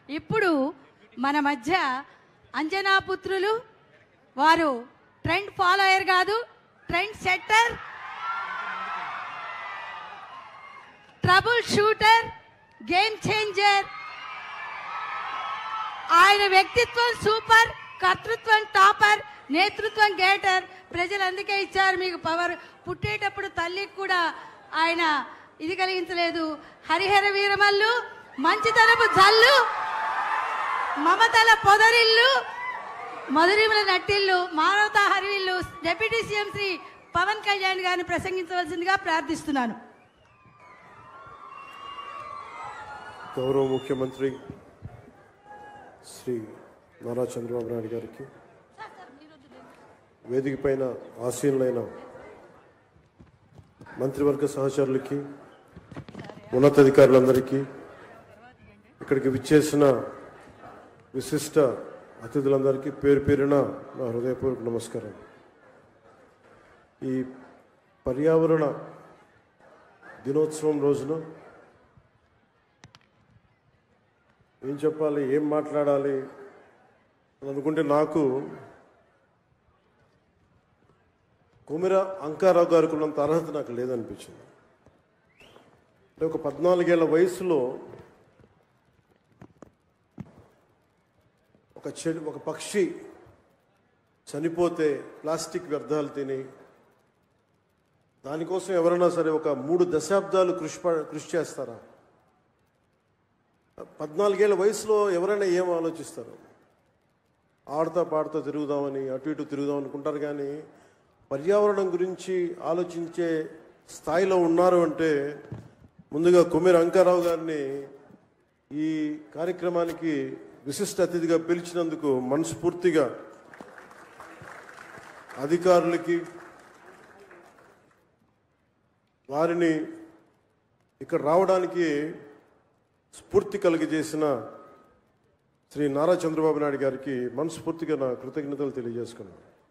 ఇప్పుడు మన మధ్య అంజనా పుత్రులు వారు ట్రెండ్ ఫాలోయర్ కాదు, trend setter, trouble shooter, game changer. ఆయన వ్యక్తిత్వం సూపర్, కర్తృత్వం టాపర్, నేతృత్వం గేటర్. ప్రజలు అందుకే ఇచ్చారు మీకు పవర్. పుట్టేటప్పుడు తల్లికి కూడా ఆయన ఇది కలిగించలేదు. హరిహర వీరమల్లు, మంచితనపు జల్లు, మమతల పొదరిల్లు, మధురిమల నట్టిల్లు, మానవతా హరివిల్లు డిప్యూటీ సీఎం శ్రీ పవన్ కళ్యాణ్ గారిని ప్రసంగించవలసిందిగా ప్రార్థిస్తున్నాను. గౌరవ ముఖ్యమంత్రి శ్రీ నారా చంద్రబాబు నాయుడు గారికి, వేదిక పైన ఆసీనులైన మంత్రివర్గ సహచరులకి, ఉన్నతాధికారులందరికీ, ఇక్కడికి విచ్చేసిన విశిష్ట అతిథులందరికీ పేరు పేరున నా హృదయపూర్వక నమస్కారం. ఈ పర్యావరణ దినోత్సవం రోజున ఏం చెప్పాలి, ఏం మాట్లాడాలి అని అనుకుంటే నాకు కొమిర అంకారావు గారికి ఉన్నంత అర్హత నాకు లేదనిపించింది. అంటే ఒక 14 ఏళ్ల వయసులో ఒక పక్షి చనిపోతే ప్లాస్టిక్ వ్యర్థాలు తిని దానికోసం ఎవరైనా సరే ఒక 3 దశాబ్దాలు కృషి చేస్తారా? 14 ఏళ్ల వయసులో ఎవరైనా ఏం ఆలోచిస్తారు? ఆడుతా పాడుతా తిరుగుదామని, అటు ఇటు తిరుగుదాం అనుకుంటారు. కానీ పర్యావరణం గురించి ఆలోచించే స్థాయిలో ఉన్నారు అంటే ముందుగా కొమిర అంకారావు గారిని ఈ కార్యక్రమానికి విశిష్ట అతిథిగా పిలిచినందుకు మనస్ఫూర్తిగా అధికారులకి, వారిని ఇక్కడ రావడానికి స్ఫూర్తి కలిగజేసిన శ్రీ నారా చంద్రబాబు నాయుడు గారికి మనస్ఫూర్తిగా నా కృతజ్ఞతలు తెలియజేసుకున్నాను.